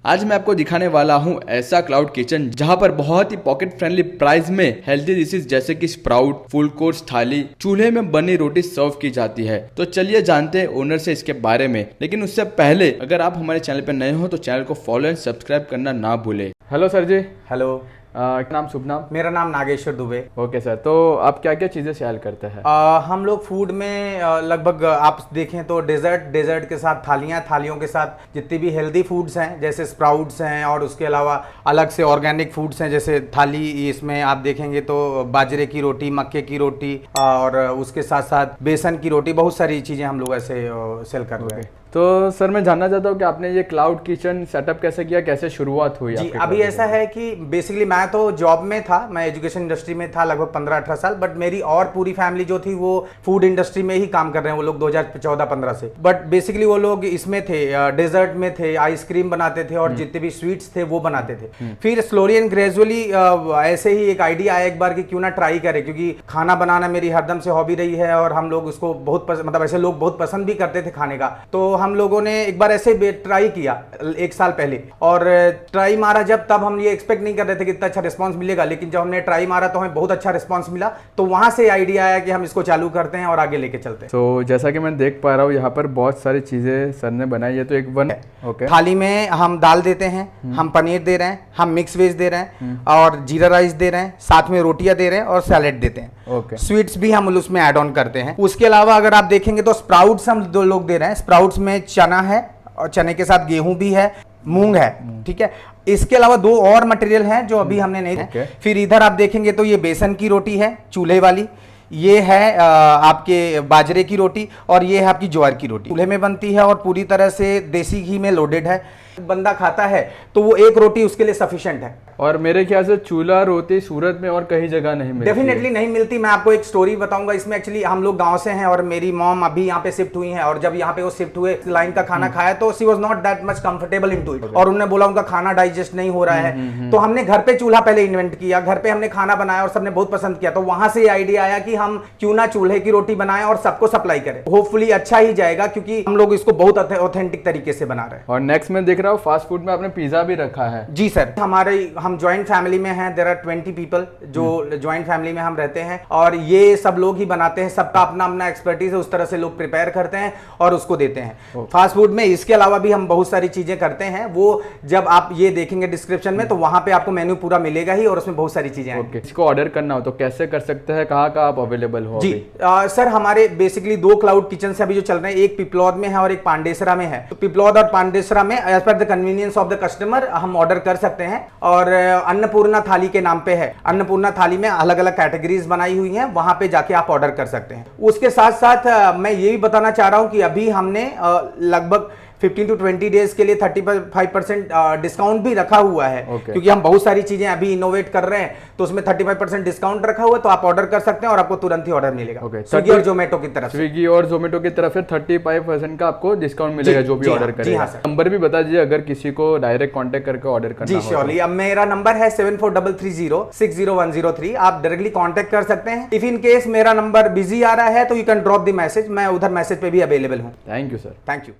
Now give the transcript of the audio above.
आज मैं आपको दिखाने वाला हूँ ऐसा क्लाउड किचन जहाँ पर बहुत ही पॉकेट फ्रेंडली प्राइस में हेल्थी डिशेज जैसे कि स्प्राउट, फुल कोर्स थाली, चूल्हे में बनी रोटी सर्व की जाती है। तो चलिए जानते हैं ओनर से इसके बारे में। लेकिन उससे पहले अगर आप हमारे चैनल पर नए हो तो चैनल को फॉलो एंड सब्सक्राइब करना ना भूले। हेलो सर जी। हेलो। नाम शुभ नाम? मेरा नाम नागेश्वर दुबे। ओके सर, तो आप क्या क्या चीज़ें सेल करते हैं? हम लोग फूड में लगभग आप देखें तो डेजर्ट के साथ थालियों के साथ जितनी भी हेल्दी फूड्स हैं जैसे स्प्राउट्स हैं और उसके अलावा अलग से ऑर्गेनिक फूड्स हैं जैसे थाली, इसमें आप देखेंगे तो बाजरे की रोटी, मक्के की रोटी और उसके साथ साथ बेसन की रोटी, बहुत सारी चीज़ें हम लोग ऐसे सेल कर रहे हैं। तो सर मैं जानना चाहता हूँ कि आपने ये क्लाउड किचन सेटअप कैसे किया, कैसे शुरुआत हुई? जी, अभी ऐसा है कि बेसिकली मैं तो जॉब में था, मैं एजुकेशन इंडस्ट्री में था लगभग 15-18 साल, बट मेरी और पूरी फैमिली जो थी वो फूड इंडस्ट्री में ही काम कर रहे हैं वो लोग 2014-15 से। बट बेसिकली वो लोग इसमें थे, डेजर्ट में थे, आइसक्रीम बनाते थे और जितने भी स्वीट्स थे वो बनाते थे। फिर स्लोली एंड ग्रेजुअली ऐसे ही एक आइडिया आया एक बार कि क्यों ना ट्राई करें, क्योंकि खाना बनाना मेरी हरदम से हॉबी रही है और हम लोग उसको बहुत मतलब ऐसे लोग बहुत पसंद भी करते थे खाने का। तो हम लोगों ने एक बार ऐसे ट्राई किया 1 साल पहले, और ट्राई मारा जब, तब हम ये एक्सपेक्ट नहीं कर रहे थे कि इतना अच्छा रिस्पांस मिलेगा, लेकिन जब हमने ट्राई मारा तो हमें बहुत अच्छा रिस्पांस मिला। तो वहां से आइडिया आया कि हम इसको चालू करते हैं और आगे लेके चलते हैं। तो जैसा कि मैं देख पा रहा हूँ यहाँ पर बहुत सारी चीजें सर ने बनाई है। तो एक वन थाली में हम दाल देते हैं, हम पनीर दे रहे हैं, हम मिक्स वेज दे रहे हैं और जीरा राइस दे रहे हैं, साथ में रोटियां दे रहे हैं और सैलेड देते हैं। स्वीट्स भी हम उसमें ऐड ऑन करते हैं। उसके अलावा अगर आप देखेंगे तो स्प्राउट्स हम 2 लोग दे रहे हैं। स्प्राउट्स में चना है और चने के साथ गेहूं भी है, मूंग है, ठीक है। इसके अलावा 2 और मटेरियल हैं जो अभी हमने नहीं फिर इधर आप देखेंगे तो ये बेसन की रोटी है चूल्हे वाली, ये है आपके बाजरे की रोटी और ये है आपकी ज्वार की रोटी। चूल्हे में बनती है और पूरी तरह से देसी घी में लोडेड है। बंदा खाता है तो वो 1 रोटी उसके लिए सफिशिएंट है। और मेरे ख्याल से चूल्हा रोटी सूरत में और कहीं जगह नहीं मिलती। डेफिनेटली नहीं मिलती। मैं आपको एक स्टोरी बताऊंगा इसमें। एक्चुअली हम लोग गांव से हैं और मेरी मॉम अभी यहाँ पे शिफ्ट हुई हैं, और जब यहाँ पे वो शिफ्ट हुए लाइन का खाना खाया तो she was not that much comfortable into it, और उन्होंने बोला उनका खाना डाइजेस्ट नहीं हो रहा है। तो हमने घर पे चूल्हा पहले इन्वेंट किया, घर पे हमने खाना बनाया और सबने बहुत पसंद किया। तो वहां से आइडिया आया कि हम क्यों ना चूल्हे की रोटी बनाएं और सबको सप्लाई करें। होपफुली अच्छा ही जाएगा क्योंकि हम लोग इसको बहुत ऑथेंटिक तरीके से बना रहे हैं। और नेक्स्ट में देख रहा हूँ फास्ट फूड में आपने पिज्जा भी रखा है। जी सर, हम ज्वाइंट फैमिली में हैं। देयर आर 20 पीपल जो ज्वाइंट फैमिली में हम रहते हैं और ये सब लोग ही बनाते हैं। सबका अपना अपना एक्सपर्टीज है, उस तरह से लोग प्रिपेयर करते हैं और उसको देते हैं फास्ट फूड में। इसके अलावा भी हम बहुत सारी चीजें करते हैं, वो जब आप ये देखेंगे डिस्क्रिप्शन में तो वहां पे आपको मेन्यू पूरा मिलेगा ही और उसमें बहुत सारी चीजें हैं। इसको ऑर्डर करना हो तो कैसे कर सकते हैं, कहाँ आप अवेलेबल हो? जी सर, हमारे बेसिकली 2 क्लाउड किचन से अभी जो चल रहे हैं, एक पिपलौद में है और एक पांडेसरा में है। तो पिपलौद और पांडेसरा में as per the convenience of the customer हम ऑर्डर कर सकते हैं। और अन्नपूर्णा थाली के नाम पे है। अन्नपूर्णा थाली में अलग अलग कैटेगरीज बनाई हुई हैं, वहां पे जाके आप ऑर्डर कर सकते हैं। उसके साथ साथ मैं ये भी बताना चाह रहा हूं कि अभी हमने लगभग 15 to 20 डेज के लिए 35% डिस्काउंट भी रखा हुआ है। क्योंकि हम बहुत सारी चीजें अभी इनोवेट कर रहे हैं तो उसमें 35% डिस्काउंट रखा हुआ है। तो आप ऑर्डर कर सकते हैं और आपको तुरंत ही ऑर्डर मिलेगा। स्विगी और जोमेटो की तरफ से 35% का आपको डिस्काउंट मिलेगा जो भी ऑर्डर करेगा। नंबर भी बता दीजिए अगर किसी को डायरेक्ट कॉन्टेक्ट करके ऑर्डर करना हो। जी श्योरली, अब मेरा नंबर है 7433060103। आप डायरेक्टली कॉन्टेक्ट कर सकते हैं। इफ इन केस मेरा नंबर बिजी आ रहा है तो you can drop the message, मैं उधर मैसेज पे भी अवेलेबल हूँ। Thank you sir. Thank you.